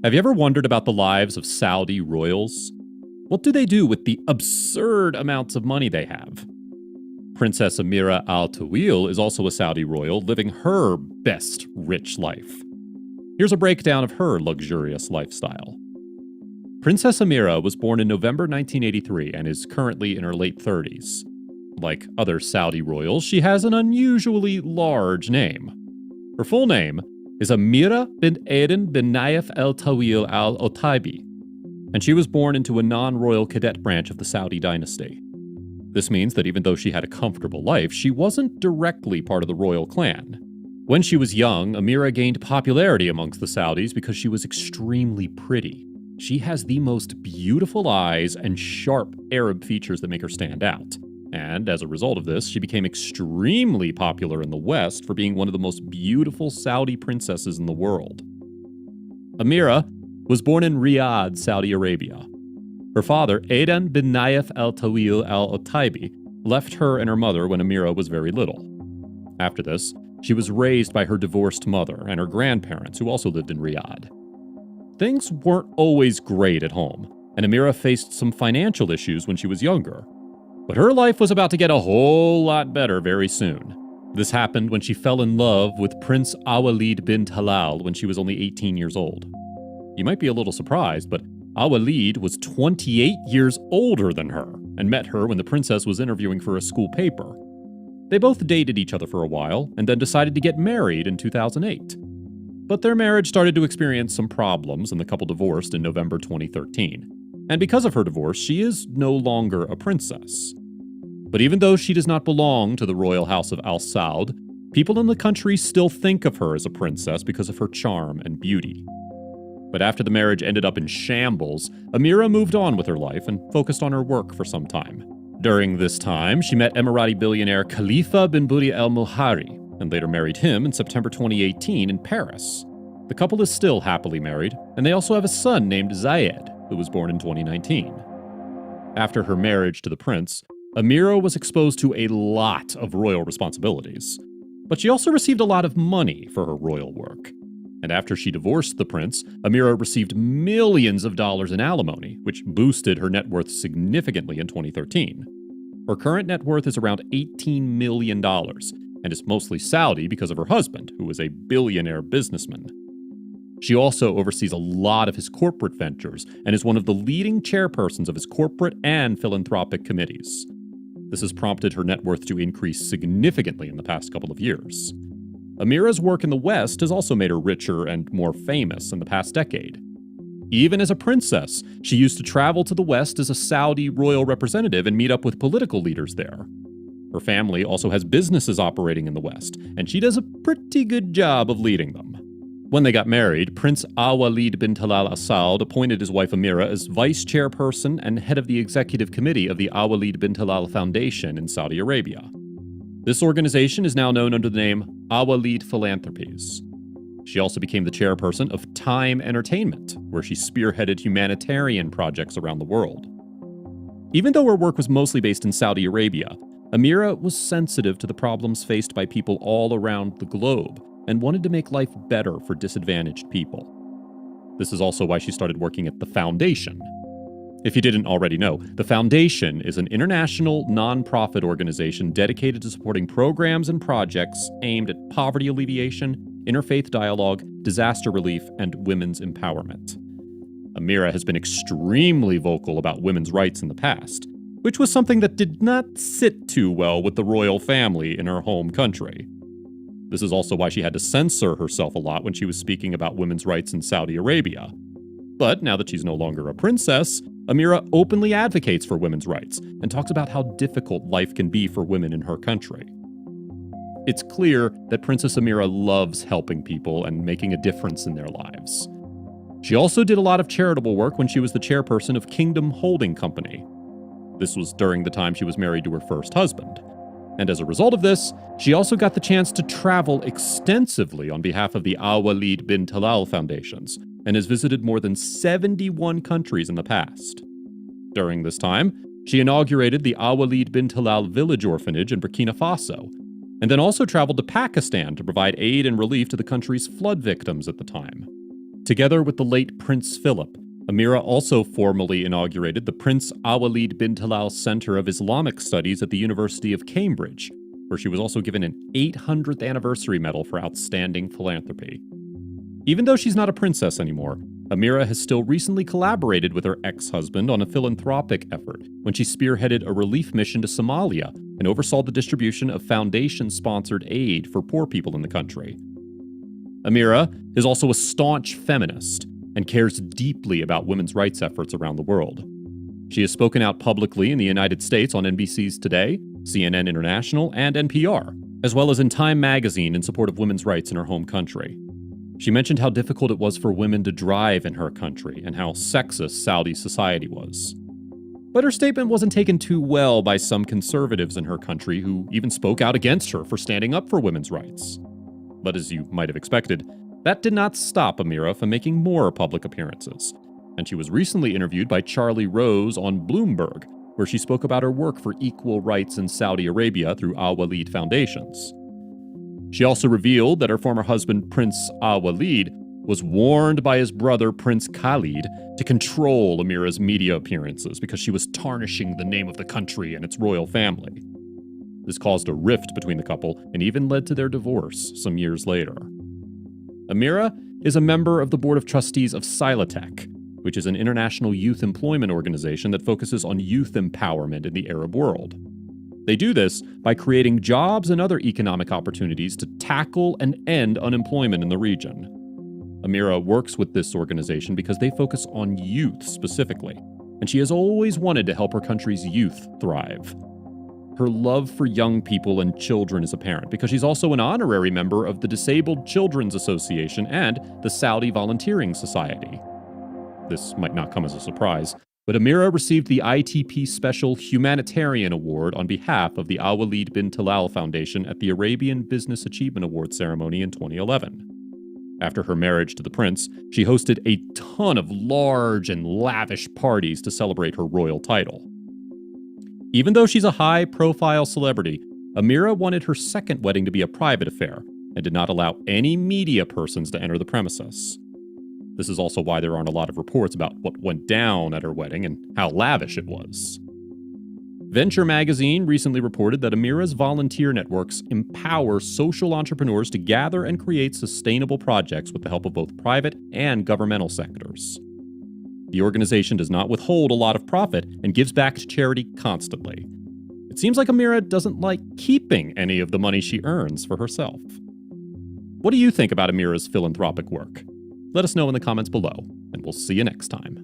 Have you ever wondered about the lives of Saudi royals? What do they do with the absurd amounts of money they have? Princess Ameerah Al-Taweel is also a Saudi royal living her best rich life. Here's a breakdown of her luxurious lifestyle. Princess Ameerah was born in November 1983 and is currently in her late 30s. Like other Saudi royals, she has an unusually large name. Her full name is Ameerah bint Aden bin Nayef Altaweel Al-Otaibi, and she was born into a non-royal cadet branch of the Saudi dynasty. This means that even though she had a comfortable life, she wasn't directly part of the royal clan. When she was young, Ameerah gained popularity amongst the Saudis because she was extremely pretty. She has the most beautiful eyes and sharp Arab features that make her stand out. And as a result of this, she became extremely popular in the West for being one of the most beautiful Saudi princesses in the world. Ameerah was born in Riyadh, Saudi Arabia. Her father, Aden bin Nayef Altaweel Al-Otaibi, left her and her mother when Ameerah was very little. After this, she was raised by her divorced mother and her grandparents, who also lived in Riyadh. Things weren't always great at home, and Ameerah faced some financial issues when she was younger. But her life was about to get a whole lot better very soon. This happened when she fell in love with Prince Al-Walid bin Talal when she was only 18 years old. You might be a little surprised, but Al-Walid was 28 years older than her and met her when the princess was interviewing for a school paper. They both dated each other for a while and then decided to get married in 2008. But their marriage started to experience some problems and the couple divorced in November 2013. And because of her divorce, she is no longer a princess. But even though she does not belong to the royal house of Al Saud, people in the country still think of her as a princess because of her charm and beauty. But after the marriage ended up in shambles, Ameerah moved on with her life and focused on her work for some time. During this time, she met Emirati billionaire Khalifa bin Budi Al Muhari and later married him in September 2018 in Paris. The couple is still happily married, and they also have a son named Zayed, who was born in 2019. After her marriage to the prince, Ameerah was exposed to a lot of royal responsibilities. But she also received a lot of money for her royal work. And after she divorced the prince, Ameerah received millions of dollars in alimony, which boosted her net worth significantly in 2013. Her current net worth is around $18 million, and is mostly Saudi because of her husband, who is a billionaire businessman. She also oversees a lot of his corporate ventures and is one of the leading chairpersons of his corporate and philanthropic committees. This has prompted her net worth to increase significantly in the past couple of years. Ameerah's work in the West has also made her richer and more famous in the past decade. Even as a princess, she used to travel to the West as a Saudi royal representative and meet up with political leaders there. Her family also has businesses operating in the West, and she does a pretty good job of leading them. When they got married, Prince Al-Walid bin Talal Al Saud appointed his wife Ameerah as vice chairperson and head of the executive committee of the Al-Walid bin Talal Foundation in Saudi Arabia. This organization is now known under the name Al-Walid Philanthropies. She also became the chairperson of Time Entertainment, where she spearheaded humanitarian projects around the world. Even though her work was mostly based in Saudi Arabia, Ameerah was sensitive to the problems faced by people all around the globe and wanted to make life better for disadvantaged people. This is also why she started working at the Foundation. If you didn't already know, the Foundation is an international non-profit organization dedicated to supporting programs and projects aimed at poverty alleviation, interfaith dialogue, disaster relief, and women's empowerment. Ameerah has been extremely vocal about women's rights in the past, which was something that did not sit too well with the royal family in her home country. This is also why she had to censor herself a lot when she was speaking about women's rights in Saudi Arabia. But now that she's no longer a princess, Ameerah openly advocates for women's rights and talks about how difficult life can be for women in her country. It's clear that Princess Ameerah loves helping people and making a difference in their lives. She also did a lot of charitable work when she was the chairperson of Kingdom Holding Company. This was during the time she was married to her first husband. And as a result of this, she also got the chance to travel extensively on behalf of the Al-Walid bin Talal Foundations, and has visited more than 71 countries in the past. During this time, she inaugurated the Al-Walid bin Talal Village Orphanage in Burkina Faso, and then also traveled to Pakistan to provide aid and relief to the country's flood victims at the time. Together with the late Prince Philip, Ameerah also formally inaugurated the Prince Al-Walid bin Talal Center of Islamic Studies at the University of Cambridge, where she was also given an 800th anniversary medal for outstanding philanthropy. Even though she's not a princess anymore, Ameerah has still recently collaborated with her ex-husband on a philanthropic effort when she spearheaded a relief mission to Somalia and oversaw the distribution of foundation-sponsored aid for poor people in the country. Ameerah is also a staunch feminist and cares deeply about women's rights efforts around the world. She has spoken out publicly in the United States on NBC's Today, CNN International, and NPR, as well as in Time magazine in support of women's rights in her home country. She mentioned how difficult it was for women to drive in her country and how sexist Saudi society was. But her statement wasn't taken too well by some conservatives in her country who even spoke out against her for standing up for women's rights. But as you might have expected, that did not stop Ameerah from making more public appearances, and she was recently interviewed by Charlie Rose on Bloomberg, where she spoke about her work for equal rights in Saudi Arabia through Al-Walid Foundations. She also revealed that her former husband, Prince Al-Walid, was warned by his brother, Prince Khalid, to control Ameerah's media appearances because she was tarnishing the name of the country and its royal family. This caused a rift between the couple and even led to their divorce some years later. Ameerah is a member of the board of trustees of Silatech, which is an international youth employment organization that focuses on youth empowerment in the Arab world. They do this by creating jobs and other economic opportunities to tackle and end unemployment in the region. Ameerah works with this organization because they focus on youth specifically, and she has always wanted to help her country's youth thrive. Her love for young people and children is apparent because she's also an honorary member of the Disabled Children's Association and the Saudi Volunteering Society. This might not come as a surprise, but Ameerah received the ITP Special Humanitarian Award on behalf of the Al-Walid bin Talal Foundation at the Arabian Business Achievement Award ceremony in 2011. After her marriage to the prince, she hosted a ton of large and lavish parties to celebrate her royal title. Even though she's a high-profile celebrity, Ameerah wanted her second wedding to be a private affair and did not allow any media persons to enter the premises. This is also why there aren't a lot of reports about what went down at her wedding and how lavish it was. Venture magazine recently reported that Ameerah's volunteer networks empower social entrepreneurs to gather and create sustainable projects with the help of both private and governmental sectors. The organization does not withhold a lot of profit and gives back to charity constantly. It seems like Ameerah doesn't like keeping any of the money she earns for herself. What do you think about Ameerah's philanthropic work? Let us know in the comments below, and we'll see you next time.